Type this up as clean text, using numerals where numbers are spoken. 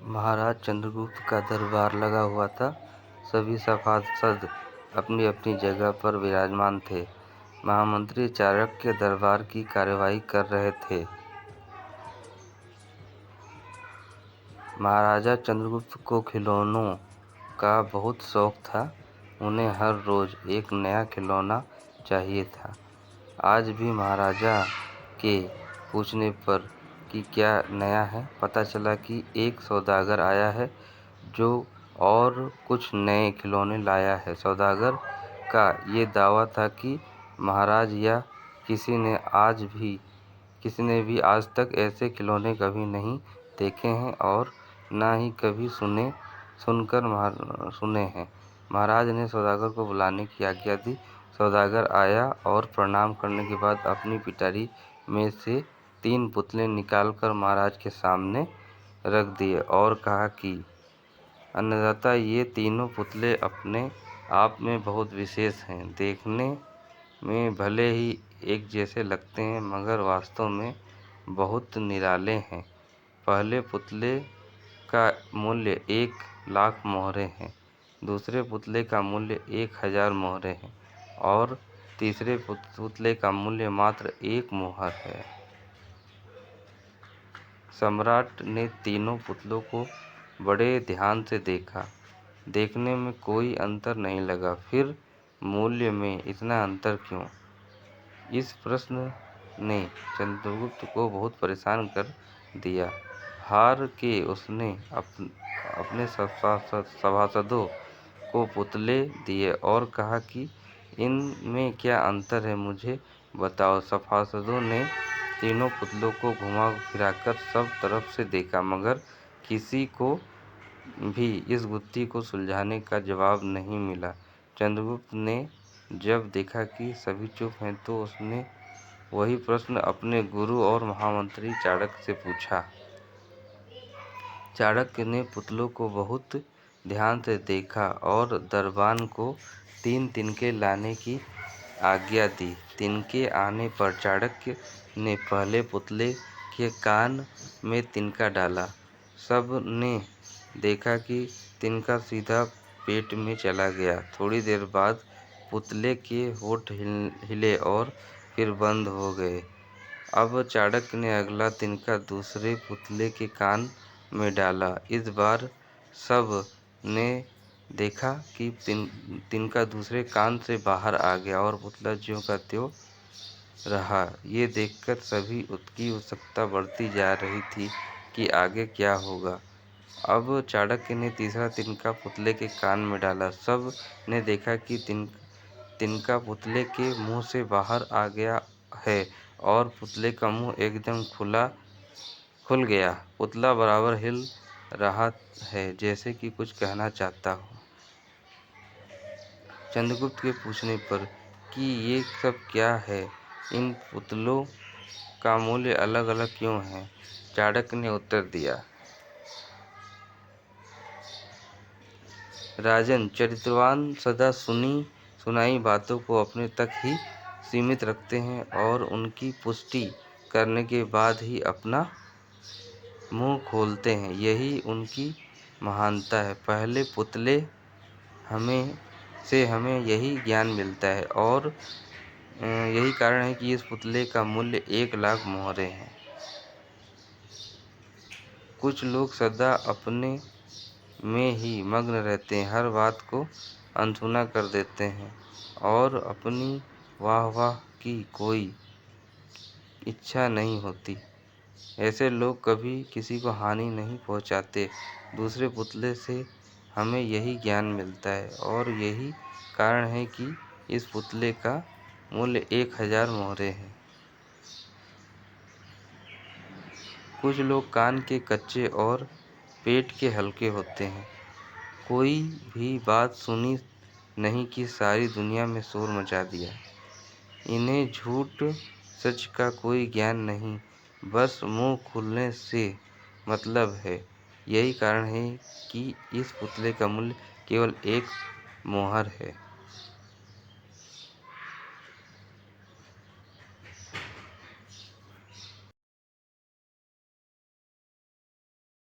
महाराज चंद्रगुप्त का दरबार लगा हुआ था। सभी सभासद अपनी अपनी जगह पर विराजमान थे। महामंत्री चाणक्य दरबार की कार्यवाही कर रहे थे। महाराजा चंद्रगुप्त को खिलौनों का बहुत शौक था। उन्हें हर रोज एक नया खिलौना चाहिए था। आज भी महाराजा के पूछने पर कि क्या नया है, पता चला कि एक सौदागर आया है जो और कुछ नए खिलौने लाया है। सौदागर का ये दावा था कि महाराज या किसी ने भी आज तक ऐसे खिलौने कभी नहीं देखे हैं और ना ही कभी सुने हैं। महाराज ने सौदागर को बुलाने की आज्ञा दी। सौदागर आया और प्रणाम करने के बाद अपनी पिटारी में से 3 पुतले निकालकर महाराज के सामने रख दिए और कहा कि अन्नदाता, ये तीनों पुतले अपने आप में बहुत विशेष हैं। देखने में भले ही एक जैसे लगते हैं मगर वास्तव में बहुत निराले हैं। पहले पुतले का मूल्य 1,00,000 मोहरे है, दूसरे पुतले का मूल्य 1,000 मोहरे है और तीसरे पुतले का मूल्य मात्र 1 मोहर है। सम्राट ने तीनों पुतलों को बड़े ध्यान से देखा। देखने में कोई अंतर नहीं लगा। फिर मूल्य में इतना अंतर क्यों? इस प्रश्न ने चंद्रगुप्त को बहुत परेशान कर दिया। हार के उसने अपने सभासदों को पुतले दिए और कहा कि इनमें क्या अंतर है, मुझे बताओ। सभासदों ने तीनों पुतलों को घुमा फिराकर सब तरफ से देखा मगर किसी को भी इस गुत्थी को सुलझाने का जवाब नहीं मिला। चंद्रगुप्त ने जब देखा कि सभी चुप हैं तो उसने वही प्रश्न अपने गुरु और महामंत्री चाणक्य से पूछा। चाणक्य ने पुतलों को बहुत ध्यान से देखा और दरबान को 3 तिनके लाने की आज्ञा दी। तिनके आने पर चाणक्य ने पहले पुतले के कान में तिनका डाला। सब ने देखा कि तिनका सीधा पेट में चला गया। थोड़ी देर बाद पुतले के होंठ हिले और फिर बंद हो गए। अब चाणक्य ने अगला तिनका दूसरे पुतले के कान में डाला। इस बार सब ने देखा कि तिनका दूसरे कान से बाहर आ गया और पुतला ज्यों का त्यों रहा। ये देखकर सभी की उत्सुकता बढ़ती जा रही थी कि आगे क्या होगा। अब चाणक्य ने तीसरा तिनका पुतले के कान में डाला। सब ने देखा कि तिनका पुतले के मुंह से बाहर आ गया है और पुतले का मुंह एकदम खुल गया। पुतला बराबर हिल रहा है जैसे कि कुछ कहना चाहता हो। चंद्रगुप्त के पूछने पर कि ये सब क्या है, इन पुतलों का मूल्य अलग अलग क्यों है, चाणक्य ने उत्तर दिया। राजन, चरित्रवान सदा सुनी सुनाई बातों को अपने तक ही सीमित रखते हैं और उनकी पुष्टि करने के बाद ही अपना मुंह खोलते हैं। यही उनकी महानता है। पहले पुतले से हमें यही ज्ञान मिलता है और यही कारण है कि इस पुतले का मूल्य 1,00,000 मोहरे है। कुछ लोग सदा अपने में ही मग्न रहते हैं, हर बात को अनसुना कर देते हैं और अपनी वाह की कोई इच्छा नहीं होती। ऐसे लोग कभी किसी को हानि नहीं पहुंचाते। दूसरे पुतले से हमें यही ज्ञान मिलता है और यही कारण है कि इस पुतले का मूल्य 1,000 मोहरे है। कुछ लोग कान के कच्चे और पेट के हल्के होते हैं। कोई भी बात सुनी नहीं कि सारी दुनिया में शोर मचा दिया। इन्हें झूठ सच का कोई ज्ञान नहीं, बस मुंह खुलने से मतलब है। यही कारण है कि इस पुतले का मूल्य केवल 1 मोहर है।